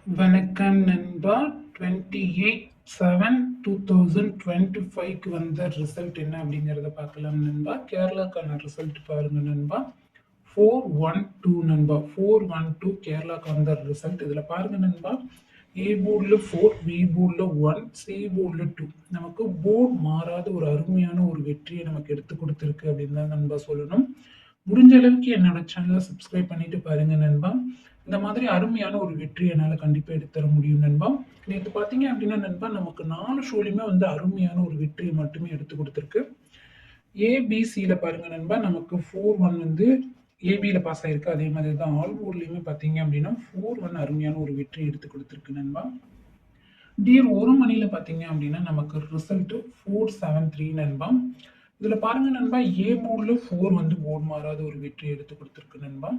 வணக்கம் நண்பா. 28/7/2025க்கு வந்த ரிசல்ட் என்ன அப்படிங்கிறத பார்க்கலாம் நண்பா. கேரளாக்கான ரிசல்ட் பாருங்க நண்பா. 412 நண்பா. 412 கேரளாக்கு வந்த ரிசல்ட். இதில் பாருங்க நண்பா, ஏ போர்டில் 4, பி போர்டில் 1, சி போர்டில் 2. நமக்கு போர்டு மாறாத ஒரு அருமையான ஒரு வெற்றியை நமக்கு எடுத்து கொடுத்துருக்கு அப்படின்னு தான் நண்பா சொல்லணும். முடிஞ்ச அளவுக்கு என்னோட சேனலை சப்ஸ்கிரைப் பண்ணிட்டு பாருங்க நண்பா. இந்த மாதிரி அருமையான ஒரு வெற்றி என்னால் கண்டிப்பாக எடுத்து தர முடியும் நண்பா. நேற்று பார்த்தீங்க அப்படின்னா நண்பா, நமக்கு 4 ஷோலையுமே வந்து அருமையான ஒரு வெற்றியை மட்டுமே எடுத்து கொடுத்துருக்கு. ஏபிசியில் பாருங்க நண்பா, நமக்கு 4-1 வந்து ஏபியில் பாஸ் ஆயிருக்கு. அதே மாதிரி தான் ஆல் போர்ட்லையுமே பார்த்தீங்க அப்படின்னா 4-1 அருமையான ஒரு வெற்றி எடுத்து கொடுத்துருக்கு நண்பா. டியர் ஒரு மணியில் பார்த்தீங்க அப்படின்னா நமக்கு ரிசல்ட் 473 நண்பா. இதில் பாருங்க நண்பா, ஏ போர்டில் 4 வந்து போர்டு மாறாத ஒரு வெற்றி எடுத்து கொடுத்துருக்கு நண்பா.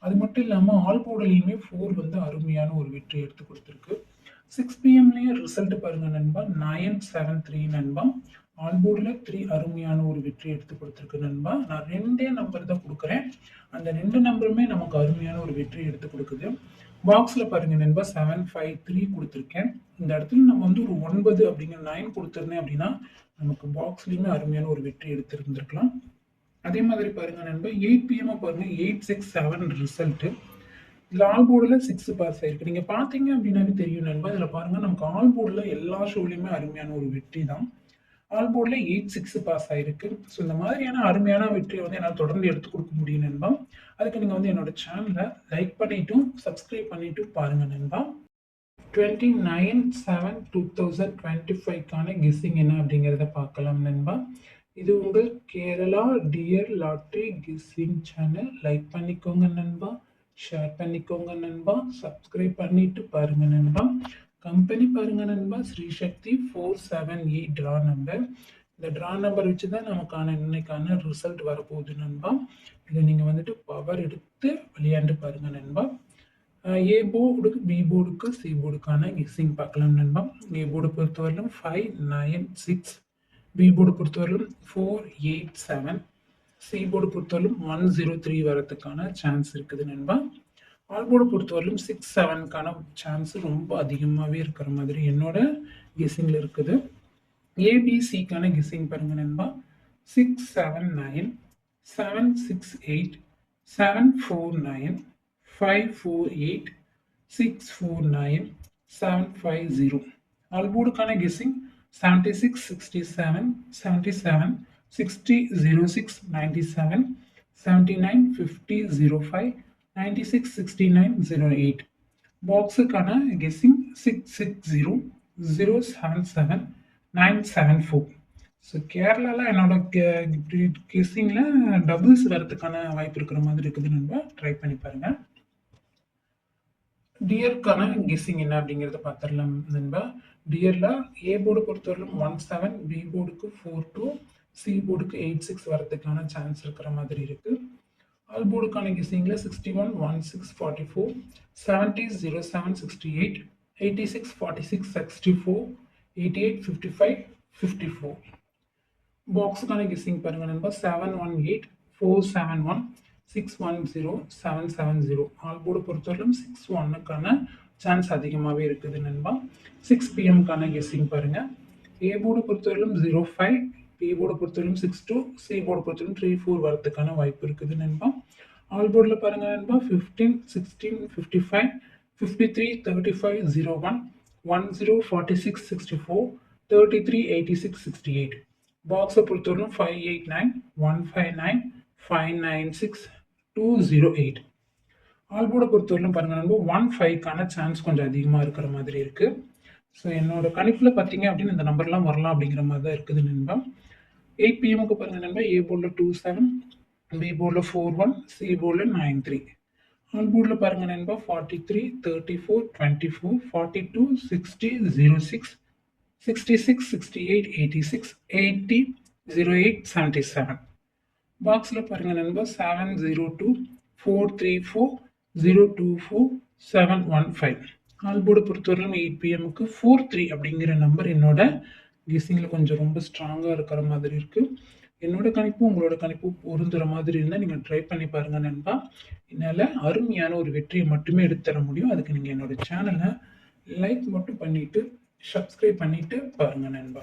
அது மட்டும் இல்லாமல் ஆல் போர்டுலையுமே 4 வந்து அருமையான ஒரு வெற்றி எடுத்து கொடுத்துருக்கு. 6 PM ரிசல்ட் பாருங்க நண்பா, 973 நண்பா. ஆல் போர்டில் 3 அருமையான ஒரு வெற்றி எடுத்து கொடுத்துருக்கு நண்பா. நான் 2 நம்பர் தான் கொடுக்குறேன். அந்த 2 நம்பருமே நமக்கு அருமையான ஒரு வெற்றி எடுத்து கொடுக்குது. பாக்ஸில் பாருங்க நண்பா, 753 கொடுத்துருக்கேன். இந்த இடத்துல நம்ம வந்து ஒரு 9 அப்படிங்கிற 9 கொடுத்துருந்தேன் அப்படின்னா நமக்கு பாக்ஸ்லையுமே அருமையான ஒரு வெற்றி எடுத்திருந்திருக்கலாம். அதே மாதிரி பாருங்க நண்பா, 8 PM பாருங்க, 867 ரிசல்ட். இதில் ஆல் போர்டில் 6 பாஸ் ஆயிருக்கு. நீங்கள் பார்த்தீங்க அப்படின்னாவே தெரியும் நண்பா. இதில் பாருங்க, நமக்கு ஆல் போர்டில் எல்லா ஷோலையுமே அருமையான ஒரு வெற்றி தான். ஆல் போர்டில் 86 பாஸ் ஆயிருக்கு. ஸோ இந்த மாதிரியான அருமையான வெற்றியை வந்து என்னால் தொடர்ந்து எடுத்து கொடுக்க முடியும் நண்பா. அதுக்கு நீங்கள் வந்து என்னோட சேனலை லைக் பண்ணிட்டும் சப்ஸ்கிரைப் பண்ணிட்டும் பாருங்க நண்பா. 29/7/2025க்கான கெஸ்ஸிங் என்ன அப்படிங்கிறத பார்க்கலாம் நண்பா. இது உங்கள் Kerala dear lottery guessing channel. Like பண்ணிக்கோங்க நண்பா, ஷேர் பண்ணிக்கோங்க நண்பா, சப்ஸ்கிரைப் பண்ணிட்டு பாருங்க நண்பா. கம்பெனி பாருங்க நண்பா, ஸ்ரீசக்தி 478 ட்ரா நம்பர். இந்த ட்ரா நம்பர் வச்சு தான் நமக்கான இன்னைக்கான ரிசல்ட் வரப்போகுது நண்பா. இதை நீங்கள் வந்துட்டு பவர் எடுத்து விளையாண்டு பாருங்க நண்பா. ஏ போர்டுக்கு, பி போர்டுக்கு, சி போர்டுக்கான கெஸ்ஸிங் பார்க்கலாம் நண்பா. ஏ போர்டு பொறுத்தவரையிலும் 596, பி போர்டு பொறுத்தவரையிலும் 487, சி போர்டு பொறுத்தவரையிலும் 103 வரதுக்கான சான்ஸ் இருக்குது நண்பா. ஆல் போர்டு பொறுத்தவரையிலும் 6-7க்கான சான்ஸ் ரொம்ப அதிகமாகவே இருக்கிற மாதிரி என்னோட கெஸ்ஸிங்கில் இருக்குது. ஏபிசிக்கான கெஸ்ஸிங் பாருங்க நண்பா, 679, 768, 749, 548, 649, 750. ஆல் போர்டுக்கான கெஸ்ஸிங் 76, 67, 77, 60, 06, 97, 79, 50, 05, 96, 69, 08. பாக்ஸுக்கான கெஸ்ஸிங் 660, 077, 974. ஸோ கேரளாவில் என்னோட கெஸ்ஸிங்கில் டபுள்ஸ் வரதுக்கான வாய்ப்பு இருக்கிற மாதிரி இருக்குது நண்பா. ட்ரை பண்ணி பாருங்கள். டியருக்கான கெஸ்ஸிங் என்ன அப்படிங்கிறத பார்த்துடலாம் நண்பா. டியரில் ஏ போர்டு பொறுத்தவரையிலும் 17, பி போர்டுக்கு 42, சி போர்டுக்கு 86 வரதுக்கான சான்ஸ் இருக்கிற மாதிரி இருக்குது. ஆல் போர்டுக்கான கெஸ்ஸிங்கில் 61, 16, 44, 70, 07, 68, 86, 46, 64, 88, 55, 54. பாக்ஸுக்கான கெஸ்ஸிங் பாருங்க நண்பா, 718, 471, 610, 770. ஆல் போர்டு பொறுத்தவரையிலும் 61க்கான சான்ஸ் அதிகமாகவே இருக்குது நண்பா. 6 PM கெஸ்ஸிங் பாருங்க. ஏ போர்டு பொறுத்தவரையிலும் 05, பி போர்டு பொறுத்தவரையிலும் 62, சி போர்டு பொறுத்தவரையிலும் 34 வரதுக்கான வாய்ப்பு இருக்குது நண்பா. ஆல் போர்டில் பாருங்க நண்பா, 15, 16, 55, 53, 35, 01, 10, 46, 64, 33, 86, 68. பாக்ஸை பொறுத்தவரைக்கும் 589, 159, 596, 208. ஆல் போர்டை பொறுத்தவரைக்கும் பாருங்க நண்பா, 15க்கான சான்ஸ் கொஞ்சம் அதிகமாக இருக்கிற மாதிரி இருக்கு. ஸோ என்னோட கணிப்பில் பார்த்தீங்க அப்படின்னு இந்த நம்பர்லாம் வரலாம் அப்படிங்கிற மாதிரி தான் இருக்குது நண்பா. 8 PM பாருங்க நண்பா, ஏ போர்டில் 27, பி போர்டில் 41, சி போர்டில் 93. ஆல் போர்டில் பாருங்க நண்பா, 43, 34, 24, 42, 60, 06, 66, 68, 86, 80, 08, 77. பாக்ஸில் பாருங்க நண்பா, 702, 434, 024, 715. ஆல் போர்டு பொறுத்தவரைக்கும் 8 PMக்கு 43 அப்படிங்கிற நம்பர் என்னோட கெஸ்ஸிங்கில் கொஞ்சம் ரொம்ப ஸ்ட்ராங்காக இருக்கிற மாதிரி இருக்குது. என்னோட கணிப்பும் உங்களோட கணிப்பும் பொருந்துற மாதிரி இருந்தால் நீங்கள் ட்ரை பண்ணி பாருங்க நண்பா. என்னால் அருமையான ஒரு வெற்றியை மட்டுமே எடுத்து தர முடியும். அதுக்கு நீங்கள் என்னோட சேனலை லைக் மட்டும் பண்ணிட்டு சப்ஸ்கிரைப் பண்ணிட்டு பாருங்க நண்பா.